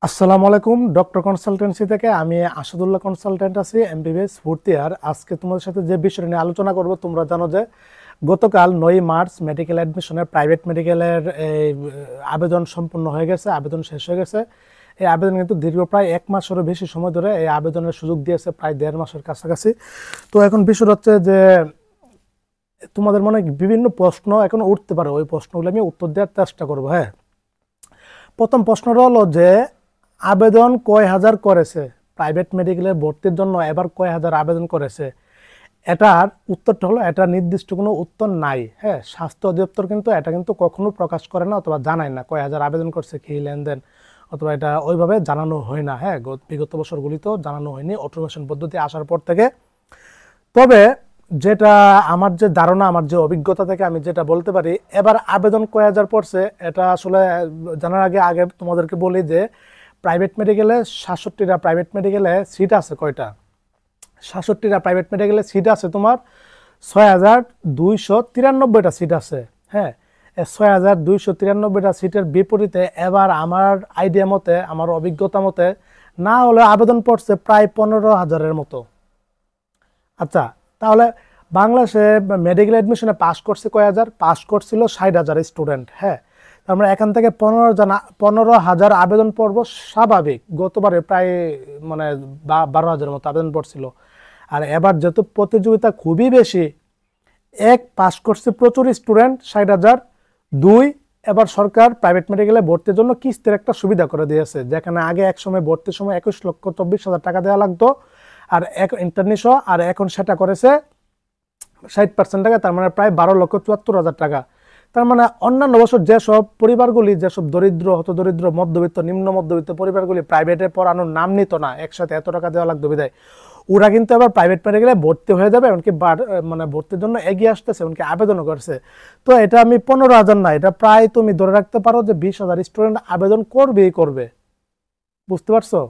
আসসালামু আলাইকুম। Doctor consultancy থেকে আমি আসাদুল্লাহ কনসালটেন্ট আছি, এমবিবিএস ফোর্থ ইয়ার। আজকে তোমাদের সাথে যে বিষয় নিয়ে আলোচনা করব, তোমরা জানো যে গতকাল 9 মার্চ মেডিকেল অ্যাডমিশনের প্রাইভেট মেডিকেলের আবেদন সম্পূর্ণ হয়ে গেছে, আবেদন শেষ হয়ে গেছে। এই আবেদন কিন্তু দীর্ঘ প্রায় 1 মাসেরও বেশি সময় ধরে এই আবেদনের সুযোগ দিয়েছে, প্রায় 1.5 মাসের কাছাকাছি। তো এখন বিষয় হচ্ছে যে তোমাদের মনে বিভিন্ন প্রশ্ন এখন উঠতে পারে, ওই প্রশ্নগুলো আমি উত্তর দেওয়ার চেষ্টা করবো। হ্যাঁ, প্রথম প্রশ্নটা হলো যে আবেদন কয় হাজার করেছে প্রাইভেট মেডিকেলের ভর্তির জন্য, এবার কয় হাজার আবেদন করেছে। এটার উত্তরটা হলো, এটা নির্দিষ্ট কোনো উত্তর নাই। হ্যাঁ, স্বাস্থ্য অধিদপ্তর কিন্তু এটা কিন্তু কখনো প্রকাশ করে না অথবা জানায় না কয় হাজার আবেদন করছে, কি লেনদেন, অথবা এটা ওইভাবে জানানো হয় না। হ্যাঁ, বিগত বছরগুলিতেও জানানো হয়নি অটোমেশন পদ্ধতি আসার পর থেকে। তবে যেটা আমার যে ধারণা, আমার যে অভিজ্ঞতা থেকে আমি যেটা বলতে পারি, এবার আবেদন কয় হাজার পড়ছে এটা আসলে জানার আগে আগে তোমাদেরকে বলি যে প্রাইভেট মেডিকেলে 67টা প্রাইভেট মেডিকেলে সিট আছে। কয়টা? 67টা প্রাইভেট মেডিকেলে সিট আছে তোমার 6293টা সিট আছে। হ্যাঁ, 6293টা সিটের বিপরীতে এবার আমার আইডিয়া মতে, আমার অভিজ্ঞতা মতে, না হলে আবেদন পড়ছে প্রায় 15,000-এর মতো। আচ্ছা, তাহলে বাংলাদেশে মেডিকেল অ্যাডমিশনে পাস করছে কয় হাজার? পাস করছিল 60,000 স্টুডেন্ট। হ্যাঁ, তার মানে এখান থেকে 15,000 আবেদন পড়ব স্বাভাবিক। গতবারে প্রায় 12,000-এর মতো আবেদন পড়ছিল। আর এবার যেহেতু প্রতিযোগিতা খুবই বেশি, এক, পাস করছে প্রচুর স্টুডেন্ট 60,000, 2, এবার সরকার প্রাইভেট মেডিকেলে ভর্তির জন্য কিস্তির একটা সুবিধা করে দিয়েছে, যেখানে আগে এক সময় ভর্তির সময় 21,24,000 টাকা দেওয়া লাগতো আর ইন্টারনিশো, আর এখন সেটা করেছে 60% টাকা, তার মানে প্রায় 12,74,000 টাকা। তার মানে অন্যান্য বছর যেসব পরিবারগুলি, যেসব দরিদ্র, হতদরিদ্র, মধ্যবিত্ত, নিম্ন মধ্যবিত্ত পরিবারগুলি প্রাইভেটে পড়ানোর নাম নিত না, একসাথে এত টাকা দেওয়া লাগতো বিদায়, ওরা কিন্তু আবার প্রাইভেট মেডিকেলে ভর্তি হয়ে যাবে, এমনকি ভর্তির জন্য এগিয়ে আসতেছে, এমনকি আবেদনও করছে। তো এটা আমি 15,000 না, এটা প্রায় তুমি ধরে রাখতে পারো যে 20,000 স্টুডেন্ট আবেদন করবেই করবে। বুঝতে পারছো?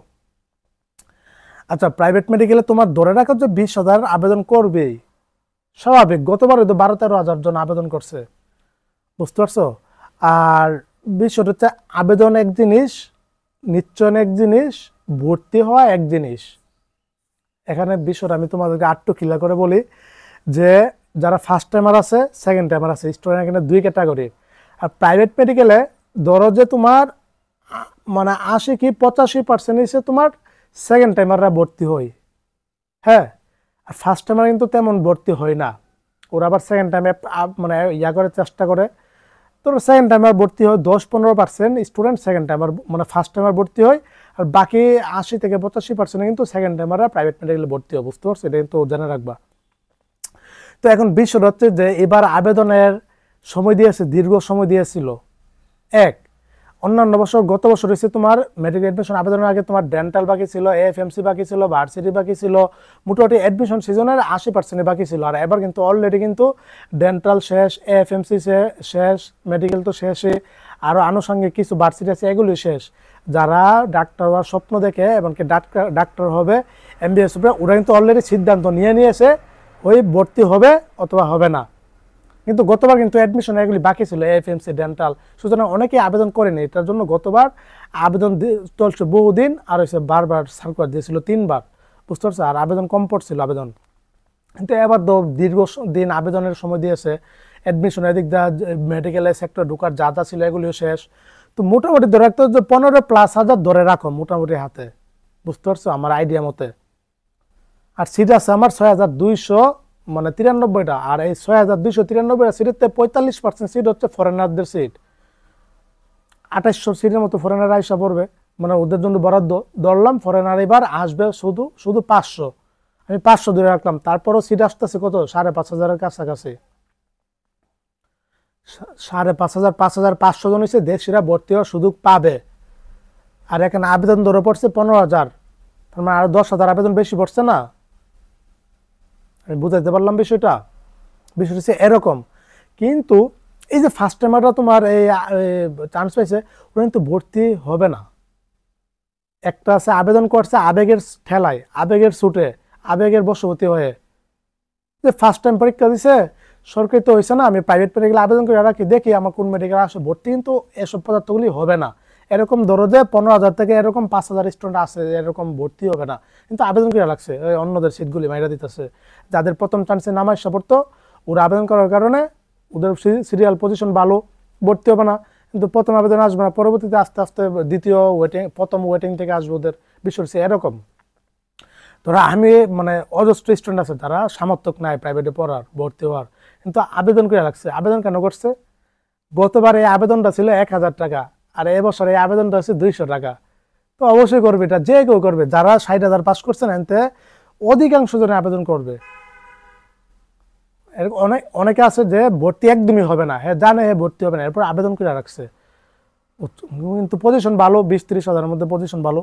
আচ্ছা, প্রাইভেট মেডিকেলে তোমার ধরে রাখো যে 20,000 আবেদন করবেই, স্বাভাবিক। গতবারে তো 12-13 হাজার জন আবেদন করছে। বুঝতে পারছো? আর বিষয়টা হচ্ছে, আবেদন এক জিনিস, নিশ্চয়ন এক জিনিস, ভর্তি হওয়া এক জিনিস। এখানে বিষয়টা আমি তোমাদেরকে আটটু ক্লিয়ার করে বলি যে যারা ফার্স্ট টাইমার আছে, সেকেন্ড টাইমার আছে, স্টুডেন্ট এখানে 2 ক্যাটাগরি। আর প্রাইভেট মেডিকেলে ধরো যে তোমার 80 কি 85% হচ্ছে তোমার সেকেন্ড টাইমাররা ভর্তি হয়। হ্যাঁ, আর ফার্স্ট টাইমার কিন্তু তেমন ভর্তি হয় না, ওরা আবার সেকেন্ড টাইমে করে চেষ্টা করে। তো সেকেন্ড টাইমার ভর্তি হয় 10-15% student second timer, first timer ভর্তি হয়, আর বাকি 80 থেকে 85% কিন্তু সেকেন্ড টাইমাররা প্রাইভেট মেডিকেলে ভর্তি হয়। বুঝতে পারছো? এটা কিন্তু জেনে রাখবা। তো এখন বিষয় হচ্ছে যে এবার আবেদনের সময় দিয়েছে, দীর্ঘ সময় দিয়েছিল। এক, অন্যান্য বছর, গত বছর হয়েছে তোমার মেডিকেল অ্যাডমিশন আবেদনের আগে তোমার ডেন্টাল বাকি ছিল, এএফএমসি বাকি ছিল, ভার্সিটি বাকি ছিল, মোটামুটি অ্যাডমিশন সিজনের 80% বাকি ছিল। আর এবার কিন্তু অলরেডি কিন্তু ডেন্টাল শেষ, এএফএমসি শেষ, মেডিকেল তো শেষই, আরও আনুষঙ্গিক কিছু ভার্সিটি আছে, এগুলি শেষ। যারা ডাক্তার হওয়ার স্বপ্ন দেখে এমনকি ডাক্তার হবে, এমবিবিএস হবে, ওরা কিন্তু অলরেডি সিদ্ধান্ত নিয়েছে ওই ভর্তি হবে অথবা হবে না। কিন্তু গতবার কিন্তু অ্যাডমিশন এগুলি বাকি ছিল, এএফএমসি, ডেন্টাল, সুতরাং অনেকেই আবেদন করেনি। এটার জন্য গতবার আবেদন চলছে বহুদিন, আর হচ্ছে বারবার সার্কুলার দিয়েছিল 3 বার। বুঝতে পারছো? আর আবেদন কম পড়ছিল আবেদন। কিন্তু এবার তো দীর্ঘ দিন আবেদনের সময় দিয়েছে, অ্যাডমিশন এদিক দিয়ে মেডিকেলের সেক্টর ঢোকার যা যা ছিল এগুলিও শেষ। তো মোটামুটি ধরে রাখতে যে 15,000+ ধরে রাখো মোটামুটি হাতে। বুঝতে পারছো আমার আইডিয়া মতে? আর সিট আছে আমার 6,293টা, আর এই 6,293টা সিটের 45% সিট হচ্ছে ফরেনারদের সিট। 2800 সিটের মতো ফরেনার আইসা পড়বে, ওদের জন্য বরাদ্দ ধরলাম। ফরেনার এবার আসবে শুধু 500, আমি 500 ধরে রাখলাম। তারপরও সিট আসতেছে কত? 5,500-এর কাছাকাছি। 5,500, 5,500 জন হচ্ছে দেশিরা ভর্তি হওয়ার সুযোগ পাবে। আর এখানে আবেদন ধরে পড়ছে 15,000, তার মানে আরো 10,000 আবেদন বেশি পড়ছে না? আমি বুঝাইতে পারলাম বিষয়টা? বিষয়টা হচ্ছে এরকম। কিন্তু এই যে ফার্স্ট টাইমাররা তোমার এই চান্স পাইছে, ওরা কিন্তু ভর্তি হবে না। একটা আছে আবেদন করছে আবেগের ঠেলায়, আবেগের ছুটে, আবেগের বশবর্তী হয়ে, যে ফার্স্ট টাইম পরীক্ষা দিছে, সরকারি তো হয়েছে না, আমি প্রাইভেট মেডিকেলে আবেদন করে রাখি, দেখি আমার কোন মেডিকেল আসে ভর্তি। কিন্তু এসব পদার্থগুলি হবে না। এরকম ধরো যে 15,000 থেকে এরকম 5,000 স্টুডেন্ট আছে এরকম ভর্তি হবে না, কিন্তু আবেদন করে লাগছে ওই অন্যদের সিটগুলি মাইরা দিতেছে। যাদের প্রথম চান্সে নামাজ পড়তো ওরা আবেদন করার কারণে ওদের সিরিয়াল পজিশন ভালো, ভর্তি হবে না, কিন্তু প্রথম আবেদন আসবে না, পরবর্তীতে আস্তে আস্তে দ্বিতীয় ওয়েটিং, প্রথম ওয়েটিং থেকে আসবে ওদের বিষয় এরকম। ধরো আমি মানে অজস্র স্টুডেন্ট আছে তারা সামর্থ্য নাই প্রাইভেটে পড়ার, ভর্তি হওয়ার, কিন্তু আবেদন করে রাখছে। আবেদন কেন করছে? গতবার এই আবেদনটা ছিল 1,000 টাকা, আর এবছর এই আবেদনটা হচ্ছে 200 টাকা। তো অবশ্যই করবে, এটা যে কেউ করবে, যারা 60,000 পাস করছেন এতে অধিকাংশ জনে আবেদন করবে। অনেকে আছে যে ভর্তি একদমই হবে না, হ্যাঁ জানে হ্যাঁ ভর্তি হবে না, এরপর আবেদন করে রাখছে, কিন্তু পজিশন ভালো, 20-30 হাজারের মধ্যে পজিশন ভালো,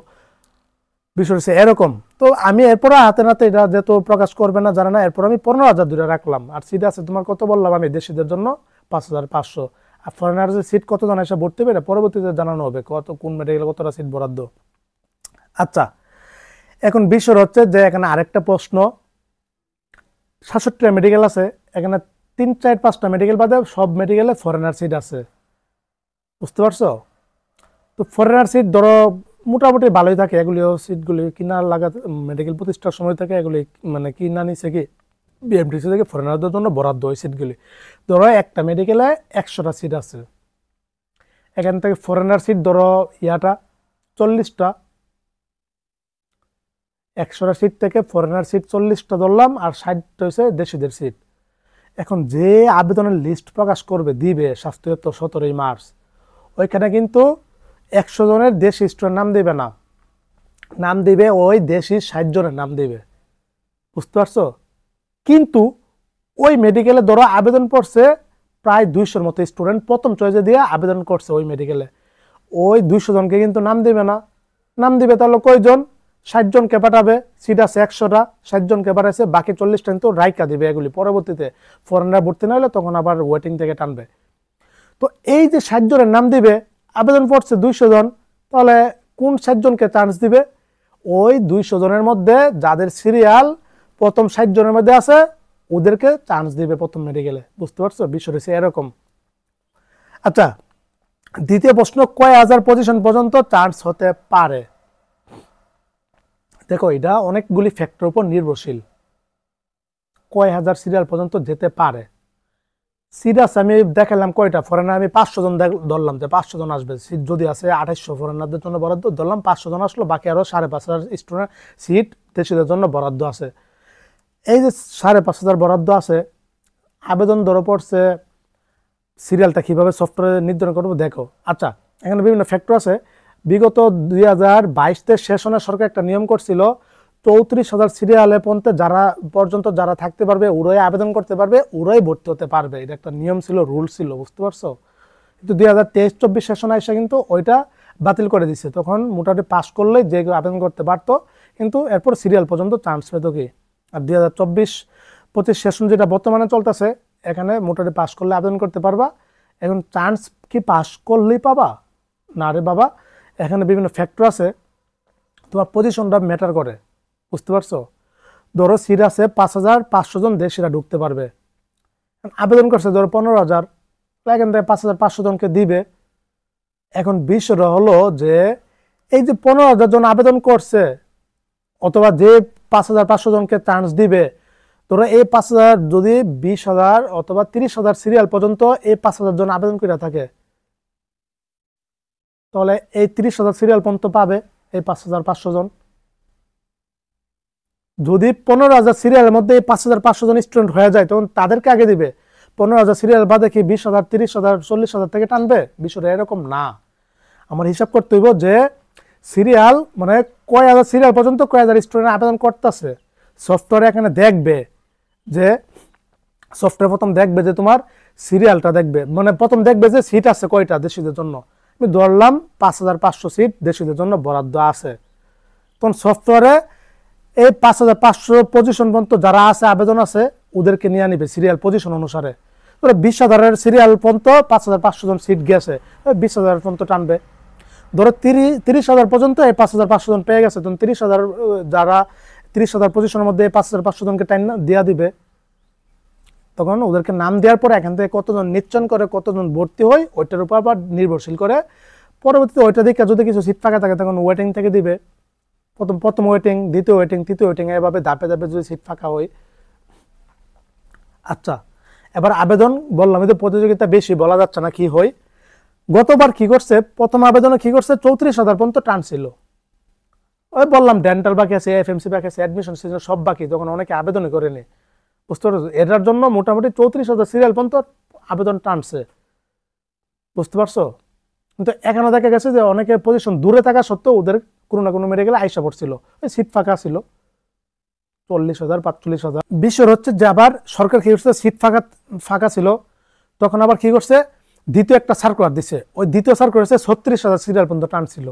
বিষয় হচ্ছে এরকম। তো আমি এরপর হাতে নাতে এটা যেহেতু প্রকাশ করবে না যারা না, এরপর আমি 15,000 দূরে রাখলাম। আর সিট আছে তোমার কত বললাম আমি, দেশিদের জন্য 5,500, আর ফরেনার্সের সিট কতজন এসে ভর্তি হবে পরবর্তীতে জানানো হবে, কত কোন মেডিকেলে কতটা সিট বরাদ্দ। আচ্ছা, এখন বিষয় হচ্ছে যে এখানে আরেকটা প্রশ্ন, 67টা মেডিকেল আছে, এখানে 3-4-5টা মেডিকেল বাদে সব মেডিকেলে ফরেনার সিট আছে, বুঝতে পারছো? তো ফরেনার সিট ধরো মোটামুটি ভালোই থাকে, এগুলিও সিটগুলি কিনা লাগা মেডিকেল প্রতিষ্ঠার সময় থেকে এগুলি মানে কিনা নিছে কি বিএমটিসি থেকে ফরেনারদের জন্য বরাদ্দ ওই সিটগুলি। ধরো একটা মেডিকেলে 100টা সিট আছে, এখান থেকে ফরেনার সিট ধরো 40টা, 100টা সিট থেকে ফরেনার সিট 40টা ধরলাম, আর 60টা হচ্ছে দেশিদের সিট। এখন যে আবেদনের লিস্ট প্রকাশ করবে দিবে স্বাস্থ্য 17ই মার্চ, ওইখানে কিন্তু 100 জনের দেশি স্টুডেন্ট নাম দিবে না, নাম দিবে ওই দেশি 60 জনের নাম দিবে, বুঝতে পারছো? কিন্তু ওই মেডিকেলে ধরো আবেদন করছে প্রায় 200-র মতো স্টুডেন্ট, প্রথম চয়েসে দিয়ে আবেদন করছে ওই মেডিকেলে, ওই 200 জনকে কিন্তু নাম দিবে না। নাম দিবে তাহলে কয়জন? 60 জনকে পাঠাবে, সিট আছে 100টা, 60 জনকে পাঠাইছে, বাকি 40টা কিন্তু রাইকা দিবে, এগুলি পরবর্তীতে ফরেনার ভর্তি না হলে তখন আবার ওয়েটিং থেকে টানবে। তো এই যে 60 জনের নাম দিবে, আবেদন করছে 200 জন, তাহলে কোন 60 জনকে চান্স দিবে? ওই 200 জনের মধ্যে যাদের সিরিয়াল প্রথম 60 জনের মধ্যে আছে ওদেরকে চান্স দিবে প্রথম মেডিকেলে, বুঝতে পারছো? বিষয় হচ্ছে এরকম। আচ্ছা, দ্বিতীয় প্রশ্ন, কয় হাজার পজিশন পর্যন্ত চান্স হতে পারে? দেখো এটা অনেকগুলি ফ্যাক্টর উপর নির্ভরশীল, কয় হাজার সিরিয়াল পর্যন্ত যেতে পারে। সিট আছে আমি দেখালাম কয়টা, ফরেনার আমি 500 জন ধরলাম যে 500 জন আসবে, সিট যদি আছে 2800 ফরেনারদের জন্য বরাদ্দ ধরলাম, 500 জন আসলো, বাকি আরো 5,500 স্টুডেন্ট সিট দেশিদের জন্য বরাদ্দ আছে। এই যে 5,500 বরাদ্দ আছে, আবেদন ধরো পড়ছে, সিরিয়ালটা কিভাবে সফটওয়্যারে নির্ধারণ করবো দেখো। আচ্ছা, এখানে বিভিন্ন ফ্যাক্টর আছে। বিগত 2022-তে সেশনে সরকার একটা নিয়ম করছিল, 34,000 সিরিয়ালে পর্যন্ত যারা থাকতে পারবে ওরাই আবেদন করতে পারবে, ওরাই ভর্তি হতে পারবে, এটা একটা নিয়ম ছিল, রুল ছিল, বুঝতে পারছো? কিন্তু 2023-24 সেশনে এসে কিন্তু ওইটা বাতিল করে দিচ্ছে। তখন মোটামুটি পাস করলেই যে কেউ আবেদন করতে পারতো, কিন্তু এরপর সিরিয়াল পর্যন্ত চান্স পেত কি। আর 2024-25 সেশন যেটা বর্তমানে চলতেছে, এখানে মোটামুটি পাস করলে আবেদন করতে পারবা। এখন চান্স কি পাস করলেই পাবা? না রে বাবা, এখানে বিভিন্ন ফ্যাক্টর আছে, তোমার পজিশনটা ম্যাটার করে, বুঝতে পারছো? ধরো সিট আছে 5,500 জন দেশিরা ঢুকতে পারবে, আবেদন করছে ধরো 15,000, এখান থেকে 5,500 জনকে দিবে। এখন বিষয়টা হলো যে এই যে 15,000 জন আবেদন করছে, অথবা যে 5,500 জনকে চান্স দিবে, ধরো এই 5,000 যদি 20,000 অথবা 30,000 সিরিয়াল পর্যন্ত এই 5,000 জন আবেদন করে থাকে, তাহলে এই 30,000 সিরিয়াল পর্যন্ত পাবে এই 5,500 জন। যদি 15,000 সিরিয়ালের মধ্যে এই 5,500 জন স্টুডেন্ট হয়ে যায়, তখন তাদেরকে আগে দিবে। 15,000 সিরিয়াল বাদে কি 20,000, 30,000, 40,000 থেকে টানবে? বিষয়টা এরকম না। আমার হিসাব করতে হইব যে সিরিয়াল মানে কয় হাজার সিরিয়াল পর্যন্ত কয় হাজার স্টুডেন্ট আবেদন করতেছে। সফটওয়্যার এখানে দেখবে যে, সফটওয়্যার প্রথম দেখবে যে তোমার সিরিয়ালটা দেখবে, মানে প্রথম দেখবে যে সিট আছে কয়টা দেশিদের জন্য। আমি ধরলাম 5,500 সিট দেশিদের জন্য বরাদ্দ আছে, তখন সফটওয়্যারে এই 5,500 পজিশন পর্যন্ত যারা আছে আবেদন আছে ওদেরকে নিয়ে নিবে সিরিয়াল পজিশন অনুসারে। 20,000-এর সিরিয়াল পর্যন্ত 5,500 জন সিট গেছে, 20,000 পর্যন্ত টানবে। ধরো 30,000 পর্যন্ত এই 5,500 জন পেয়ে গেছে, তখন 30,000 যারা 30,000 পজিশনের মধ্যে 5,500 জনকে টাইম দিয়া দিবে। তখন ওদেরকে নাম দেওয়ার পরে এখান থেকে কতজন নির্বাচন করে কতজন ভর্তি হয় ওইটার উপর আবার নির্ভরশীল করে পরবর্তীতে ওইটা দেখে যদি কিছু সিট ফাঁকা থাকে তখন ওয়েটিং থেকে দিবে, প্রথম ওয়েটিং, দ্বিতীয় ওয়েটিং, তৃতীয় ওয়েটিং, এভাবে ধাপে ধাপে যদি সিট ফাঁকা হয়। আচ্ছা, এবার আবেদন বললাম তো প্রতিযোগিতা বেশি, বলা যাচ্ছে না কি হয়। গতবার কি করছে, প্রথম আবেদনে কি করছে 34,000 পর্যন্ত টানছিল। ওই বললাম ডেন্টাল বাকি আছে, এফএমসি বাকি আছে, অ্যাডমিশন সিজন সব বাকি, তখন অনেকে আবেদনই করেনি, বুঝতে পারছো। এটার জন্য মোটামুটি 34,000 সিরিয়াল পর্যন্ত আবেদন টানছে, বুঝতে পারছো। কিন্তু এখানে দেখা গেছে যে অনেকের পজিশন দূরে থাকা সত্ত্বেও ওদের কোনো না কোনো মেডিকেলে আইসা পড়ছিল, ওই সিট ফাঁকা ছিল 40,000 45,000। বিষয় হচ্ছে যে আবার সরকার কি করছে, সিট ফাঁকা ছিল, তখন আবার কি করছে, দ্বিতীয় একটা সার্কুলার দিছে। ওই দ্বিতীয় সার্কুলার হচ্ছে 36,000 সিরিয়াল পর্যন্ত টানছিল।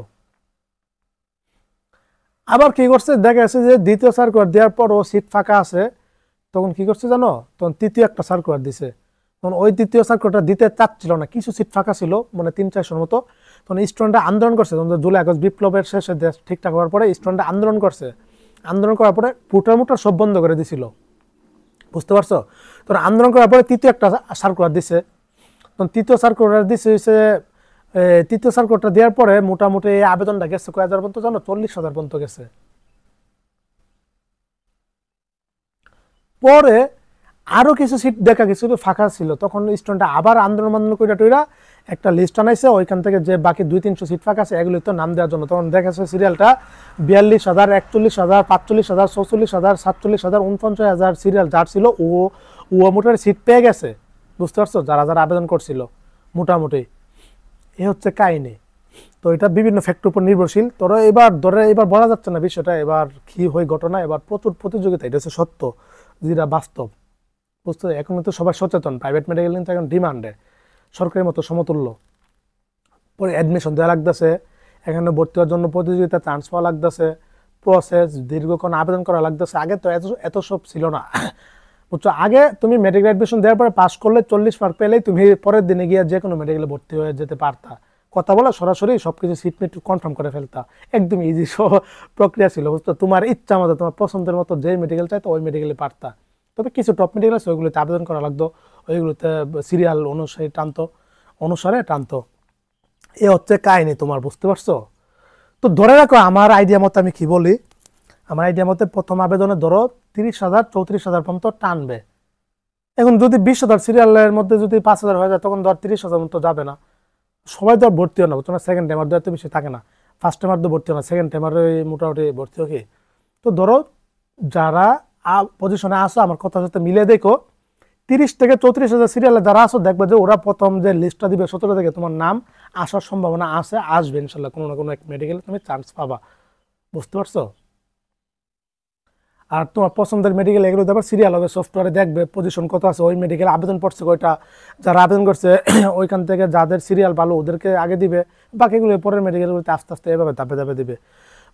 আবার কি করছে, দেখা গেছে যে দ্বিতীয় সার্কুলার দেওয়ার পরও সিট ফাঁকা আছে, তখন কি করছে জানো, তখন তৃতীয় একটা সার্কুলার দিছে। তখন ওই দ্বিতীয় সার্কুলারটা দিতে চাচ্ছিল না, কিছু সিট ফাঁকা ছিল, মানে 300-400 মতো। তখন স্টুডেন্টরা আন্দোলন করছে, তখন জুলাই আগস্ট বিপ্লবের শেষে দেশ ঠিকঠাক হওয়ার পরে স্টুডেন্টরা আন্দোলন করছে। আন্দোলন করার পরে মুটার সব বন্ধ করে দিছিল, বুঝতে পারছো। তখন আন্দোলন করার পরে তৃতীয় একটা সার্কুলার দিছে। তখন তৃতীয় সার্কুলার দিছে হচ্ছে, তৃতীয় সার্কুলারটা দেওয়ার পরে মোটামুটি আবেদনটা গেছে কয় হাজার পর্যন্ত জানো, 40,000 পর্যন্ত গেছে। পরে আরো কিছু সিট দেখা গেছিল ফাঁকা ছিল, তখন স্টুডেন্টরা আবার আন্দোলন করে টইরা একটা লিস্ট আনাইছে, ওইখান থেকে যে বাকি 200-300 সিট ফাঁকা আছে এগুলি তো নাম দেওয়ার জন্য। তখন দেখা যাচ্ছে সিরিয়ালটা 42,000, 41,000, 45,000, 46,000, 47,000, 49,000 সিরিয়াল যার ছিল ও মোটামুটি সিট পেয়ে গেছে, বুঝতে পারছো, যারা যারা আবেদন করছিল মোটামুটি। এ হচ্ছে কাহিনী। তো এটা বিভিন্ন ফ্যাক্টর উপর নির্ভরশীল। তোরা এবার বলা যাচ্ছে না বিষয়টা এবার কি হয় ঘটনা, এবার প্রচুর প্রতিযোগিতা, এটা হচ্ছে সত্য, যেটা বাস্তব, বুঝতে। এখন তো সবাই সচেতন, প্রাইভেট মেডিকেল কিন্তু এখন ডিমান্ডে, সরকারের মতো সমতুল্য। পরে অ্যাডমিশন দেওয়া লাগতেছে, এখানে ভর্তি হওয়ার জন্য প্রতিযোগিতা, চান্স পাওয়া লাগতেছে, প্রসেস দীর্ঘক্ষণ আবেদন করা লাগতেছে। আগে তো এত সব ছিল না, বুঝছো। আগে তুমি মেডিকেল অ্যাডমিশন দেওয়ার পরে পাস করলে 40 মার্ক পেলেই তুমি পরের দিনে গিয়ে যে কোনো মেডিকেলে ভর্তি হয়ে যেতে পারতা, কথা বলা সরাসরি সবকিছু সিট মিট কনফার্ম করে ফেলতা, একদম ইজি প্রক্রিয়া ছিল, বুঝতো। তোমার ইচ্ছা মতো, তোমার পছন্দের মতো যে মেডিকেল চাইতো ওই মেডিকেলে পারতা। তবে কিছু টপ মেডিকেল আছে ওইগুলোতে আবেদন করা লাগতো, ওইগুলোতে সিরিয়াল অনুসারে টানতো। এ হচ্ছে কাহিনী তোমার, বুঝতে পারছো। তো ধরে রাখো আমার আইডিয়া মতো আমি কি বলি, আমার আইডিয়া মতে প্রথম আবেদনে ধরো 30,000 34,000 পর্যন্ত টানবে। এখন যদি 20,000 সিরিয়ালের মধ্যে যদি 5,000 হয়ে যায়, তখন ধর 30,000 মতো যাবে না, সবাই তো আর ভর্তি হয় না, বুঝছো না। সেকেন্ড টাইমার তো এত বেশি থাকে না, ফার্স্ট টাইমার তো ভর্তি হয় না, সেকেন্ড টাইমার মোটামুটি ভর্তি হয় কি। তো ধরো যারা পজিশনে আসো, আমার কথার সাথে মিলে দেখো, 30 থেকে 34,000 সিরিয়ালে যারা আসো, দেখবে যে ওরা প্রথম যে লিস্টটা দিবে 17 থেকে তোমার নাম আসার সম্ভাবনা আসবে ইনশাল্লাহ, কোনো না কোনো এক মেডিকেলে তুমি চান্স পাবা, বুঝতে পারছো। আর তোমার পছন্দের মেডিকেল এগুলো আবার সিরিয়াল হবে, সফটওয়্যারে দেখবে পজিশন কত আছে, ওই মেডিকেল আবেদন পড়ছে কয়টা, যারা আবেদন করছে ওইখান থেকে যাদের সিরিয়াল ভালো ওদেরকে আগে দিবে, বাকিগুলো পরের মেডিকেলগুলোতে আস্তে আস্তে এভাবে ধাপে ধাপে দিবে,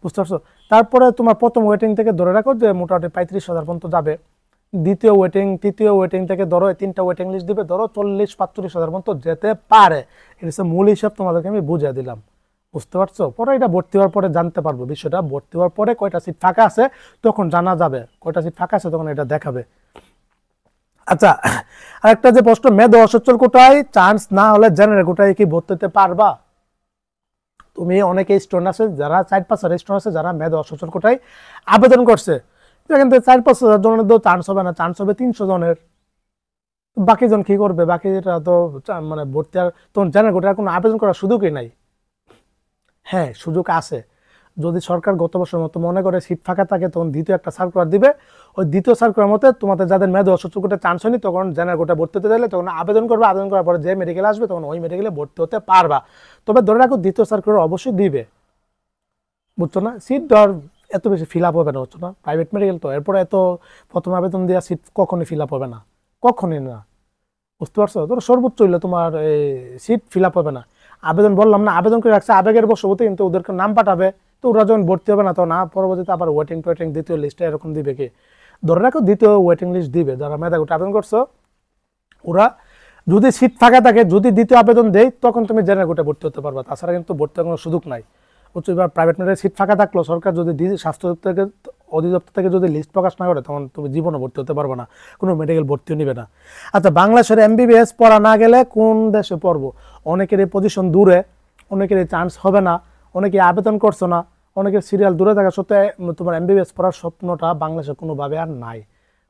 বুঝতে পারছো। তারপরে তোমার প্রথম ওয়েটিং থেকে ধরে রাখো যে মোটামুটি 35,000 পর্যন্ত যাবে। দ্বিতীয় ওয়েটিং, তৃতীয় ওয়েটিং থেকে ধরো 3টা ওয়েটিং লিস্ট দিবে, ধরো 40-45,000 পর্যন্ত যেতে পারে। এটা হচ্ছে মূল হিসাব, তোমাদেরকে আমি বুঝিয়ে দিলাম, বুঝতে পারছো। পরে এটা ভর্তি হওয়ার পরে জানতে পারবো বিষয়টা, ভর্তি হওয়ার পরে কয়টা সিট ফাঁকা আছে তখন জানা যাবে, কয়টা সিট ফাঁকা আছে তখন এটা দেখাবে। আচ্ছা, আরেকটা যে প্রশ্ন, মেধা অসচ্ছল কোটায় চান্স না হলে জেনারেল কোটায় কি ভর্তি হতে পারবা? তুমি অনেকে স্টুডেন্ট আছে যারা 4-5 স্টুডেন্ট আছে যারা মেধা অসচ্ছল কোটায় আবেদন করছে, এখান থেকে 4-5 জনের তো চান্স হবে না, চান্স হবে 300 জনের। বাকি জন কি করবে? বাকিটা তো মানে ভর্তি আর তখন জেনারেল কোটায় কোনো আবেদন করার সুযোগই নাই। হ্যাঁ, সুযোগ আছে, যদি সরকার গত বছর মতো মনে করে সিট ফাঁকা থাকে তখন দ্বিতীয় একটা সার্কুলার দিবে, ওই দ্বিতীয় সার্কুলার মতে তোমাদের যাদের মেধা অসচ্ছল কোটায় চান্স হয়নি তখন জেনারেল কোটায় ভর্তি হতে চাইলে তখন আবেদন করবে, আবেদন করার পরে যে মেডিকেল আসবে তখন ওই মেডিকেলে ভর্তি হতে পারবা। তবে ধরে রাখো দ্বিতীয় সার্কুলার অবশ্যই দিবে, বুঝছো না। সিট ধর এত বেশি ফিল আপ হবে না, বুঝছো না, প্রাইভেট মেডিকেল তো, এরপরে এত প্রথম আবেদন দেওয়া সিট কখনই ফিল আপ হবে না, কখনই না, বুঝতে পারছো। ধরো সর্বোচ্চ হইলে তোমার সিট ফিল আপ হবে না। আবেদন বললাম না, আবেদন করে রাখছে আবেগের বশবর্তী, কিন্তু ওদেরকে নাম পাঠাবে, তো ওরা যখন ভর্তি হবে না তখন পরবর্তীতে আবার ওয়েটিং দ্বিতীয় লিস্টে এরকম দিবে। কি ধরে রাখো দ্বিতীয় ওয়েটিং লিস্ট দিবে, যারা মেধা কোটায় আবেদন করছো ওরা, যদি সিট ফাঁকা থাকে, যদি দ্বিতীয় আবেদন দেয় তখন তুমি জেনারেল কোটায় ভর্তি হতে পারবা, তাছাড়া কিন্তু ভর্তি হওয়ার কোনো সুযোগ নাই, বুঝছো। এবার প্রাইভেট মেডিকেল সিট ফাঁকা থাকলো, সরকার যদি স্বাস্থ্য অধিদপ্তর থেকে যদি লিস্ট প্রকাশ না করে তখন তুমি জীবনে ভর্তি হতে পারবে না, কোনো মেডিকেল ভর্তিও নিবে না। আচ্ছা, বাংলাদেশের MBBS পড়া না গেলে কোন দেশে পড়বো? অনেকের এই পজিশন দূরে, অনেকের এই চান্স হবে না, অনেকে আবেদন করছো না, অনেকের সিরিয়াল দূরে থাকা সত্ত্বেও তোমার এমবিবিএস পড়ার স্বপ্নটা বাংলাদেশে কোনোভাবে আর নাই।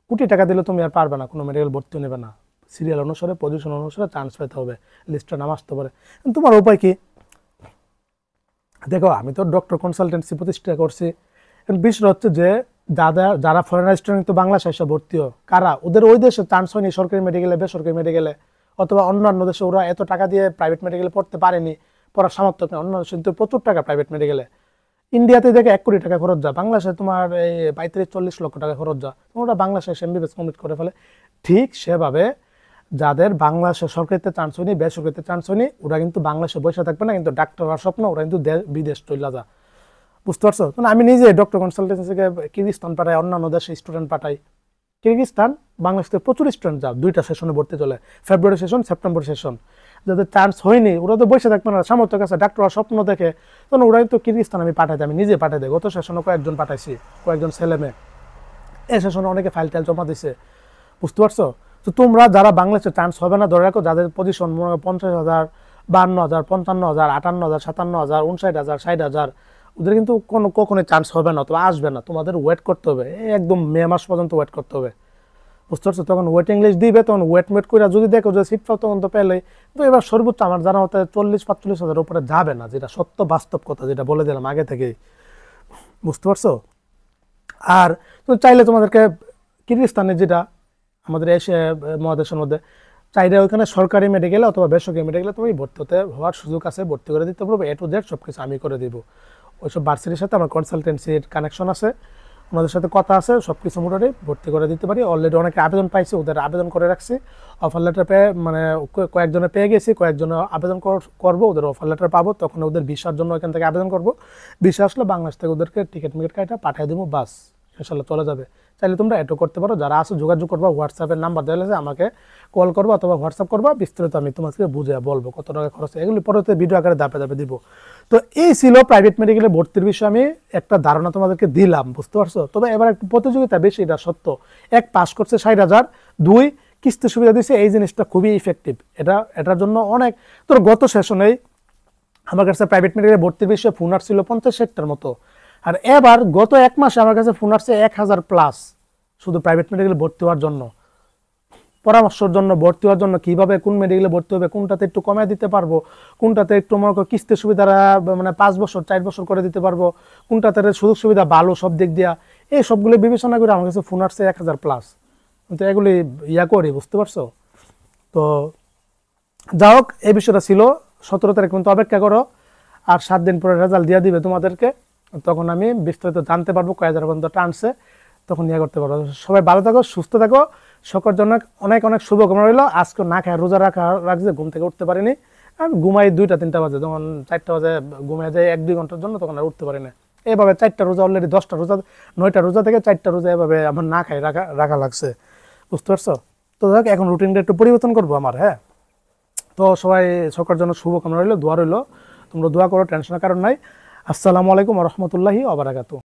কোটি টাকা দিলে তুমি আর পারবে না, কোনো মেডিকেল ভর্তি নেবে না, সিরিয়াল অনুসারে পজিশন অনুসারে চান্স পেতে হবে, লিস্টটা নাম আসতে পারে। তোমার উপায় কি? দেখো আমি তো ডক্টর কনসালটেন্সি প্রতিষ্ঠা করছি, বিষয় হচ্ছে যে যারা ফরেনার স্টুডেন্ট তো বাংলাদেশে এসে ভর্তি হয়, কারা ওদের ওই দেশে চান্স হয়নি সরকারি মেডিকেলে, বেসরকারি মেডিকেলে, অথবা অন্যান্য দেশে ওরা এত টাকা দিয়ে প্রাইভেট মেডিকেলে পড়তে পারেনি, পড়ার সামর্থ্য নেই, অন্যান্য দেশে কিন্তু প্রচুর টাকা প্রাইভেট মেডিকেলে। ইন্ডিয়াতে দেখে 1 কোটি টাকা খরচ যা, বাংলাদেশে তোমার এই 35-40 লক্ষ টাকা খরচ যা, তোমরা বাংলাদেশে এমবিবিএস কমপ্লিট করে ফেলে। ঠিক সেভাবে যাদের বাংলাদেশে সরকারিতে চান্স হয়নি, বেসরকারিতে চান্স হয়নি, ওরা কিন্তু বাংলাদেশে বসে থাকবে না, কিন্তু ডাক্তার হওয়ার স্বপ্ন, ওরা কিন্তু বিদেশ চলে যা। বুঝতে পারছো? আমি নিজে ডক্টর কনসালটেন্সিকে কিরগিজস্তান পাঠাই, অন্যান্য দেশে স্টুডেন্ট পাঠাই। কিরগিজস্তান বাংলাদেশ থেকে প্রচুর স্টুডেন্ট যা, 2টা সেশনে ভর্তি চলে, ফেব্রুয়ারি সেশন, সেপ্টেম্বর সেশন। যাদের চান্স হয়নি ওরা তো বসে থাকবে না, সামর্থ্য কাছে ডাক্তার হওয়ার স্বপ্ন দেখে, তখন ওরাই তো কিরগিজস্তান আমি পাঠাই দিই, আমি নিজে পাঠাই দিই। গত সেশনে কয়েকজন পাঠাইছি, কয়েকজন ছেলে মেয়ে, এই সেশনে অনেকে ফাইল টাইল জমা দিছে। বুঝতে পারছো? তো তোমরা যারা বাংলাদেশে চান্স হবে না ধরে রাখো, যাদের পজিশন 50,000, 52,000, 55,000, 58,000, 57,000, 59,000, 60,000, ওদের কিন্তু কখনোই চান্স হবে না, অথবা আসবে না। তোমাদের ওয়েট করতে হবে, একদম মে মাস পর্যন্ত ওয়েট করতে হবে। বুঝতে পারছো? তখন ওয়েটিং লিস্ট দিবে, তখন ওয়েট করে যদি দেখো যে সিট পাও তখন তো পেলে। তো এবার সর্বোচ্চ আমার জানা মতে 40-45,000 উপরে যাবে না, যেটা সত্য বাস্তব কথা, যেটা বলে দিলাম আগে থেকেই। বুঝতে পারছো? আর তুমি চাইলে তোমাদেরকে কিরগিজস্তানে, যেটা আমাদের এশিয়া মহাদেশের মধ্যে, চাইলে ওইখানে সরকারি মেডিকেলে অথবা বেসরকারি মেডিকেলে তুমি ভর্তি হওয়ার সুযোগ আছে, ভর্তি করে দিতে পারবো। A to Z সব কিছু আমি করে দিব। ওইসব ভার্সিটির সাথে আমার কনসালটেন্সির কানেকশন আছে, ওনাদের সাথে কথা আছে, সব কিছু মোটামুটি ভর্তি করে দিতে পারি। অলরেডি অনেকে আবেদন পাইছে, ওদের আবেদন করে রাখছি। অফার লেটার পেয়ে মানে কয়েকজনে পেয়ে গেছি, কয়েকজনে আবেদন করবো, ওদের অফার লেটার পাবো, তখন ওদের ভিসার জন্য এখান থেকে আবেদন করবো। ভিসা আসলে বাংলাদেশ থেকে ওদেরকে টিকিট কাটা পাঠিয়ে দেবো, বাস ইনশাল্লাহ চলে যাবে। চাইলে তোমরা এটাও করতে পারো। যারা আসো যোগাযোগ করবা, হোয়াটসঅ্যাপের নাম্বার দেওয়া আছে, আমাকে কল করবো অথবা হোয়াটসঅ্যাপ করবা, বিস্তারিত আমি তোমাকে বুঝে বলবো কত টাকা খরচ, এগুলি পরবর্তী ভিডিও আকারে ধাপে দিব। তো এই ছিল প্রাইভেট মেডিকেলে ভর্তির বিষয়ে আমি একটা ধারণা তোমাদেরকে দিলাম। বুঝতে পারছো? তবে এবার একটু প্রতিযোগিতা বেশি, এটা সত্য। 1 পাস করছে 60,000, 2 কিস্তি সুবিধা দিচ্ছে, এই জিনিসটা খুবই ইফেক্টিভ। এটার জন্য অনেক, তোর গত সেশনেই আমার কাছে প্রাইভেট মেডিকেলে ভর্তির বিষয়ে ফোন আসছিল 50-60টার মতো, আর এবার গত 1 মাসে আমার কাছে ফোন আসছে 1000+, শুধু প্রাইভেট মেডিকেলে ভর্তি হওয়ার জন্য, পরামর্শের জন্য, ভর্তি হওয়ার জন্য, কিভাবে কোন মেডিকেলে ভর্তি হবে, কোনটাতে একটু কমায় দিতে পারবো, কোনটাতে একটু মনে করো কিস্তি সুবিধা মানে 5 বছর 4 বছর করে দিতে পারবো, কোনটাতে সুযোগ সুবিধা ভালো সব দিক দিয়া, এই সবগুলো বিবেচনা করে আমার কাছে ফোন আসছে 1000+। কিন্তু এগুলি করি। বুঝতে পারছো? তো যাই হোক, এই বিষয়টা ছিল। 17 তারিখ পর্যন্ত অপেক্ষা করো, আর 7 দিন পরে রেজাল্ট দিয়ে দিবে তোমাদেরকে, তখন আমি বিস্তারিত জানতে পারবো কয় হাজার পর্যন্ত টানছে, তখন করতে পারবো। সবাই ভালো থাকো, সুস্থ থাকো, সকলের জন্য অনেক অনেক শুভকামনা রইল। আজকে না খায় রোজা রাখছে, ঘুম থেকে উঠতে পারিনি, আমি ঘুমাই 2টা-3টা বাজে, যখন 4টা বাজে ঘুমিয়ে যায় 1-2 ঘন্টার জন্য, তখন আর উঠতে পারি না। এইভাবে 4টা রোজা, অলরেডি 10টা রোজা, 9টা রোজা থেকে 4টা রোজা এভাবে আমার না খাই রাখা লাগছে। বুঝতে পারছো? তো দেখ এখন রুটিনটা একটু পরিবর্তন করবো আমার। হ্যাঁ, তো সবাই সকলের জন্য শুভকামনা রইল, দোয়া রইল, তোমরা দোয়া করো, টেনশনের কারণ নাই। আসসালামু আলাইকুম ওয়া রাহমাতুল্লাহি ওয়া বারাকাতুহু।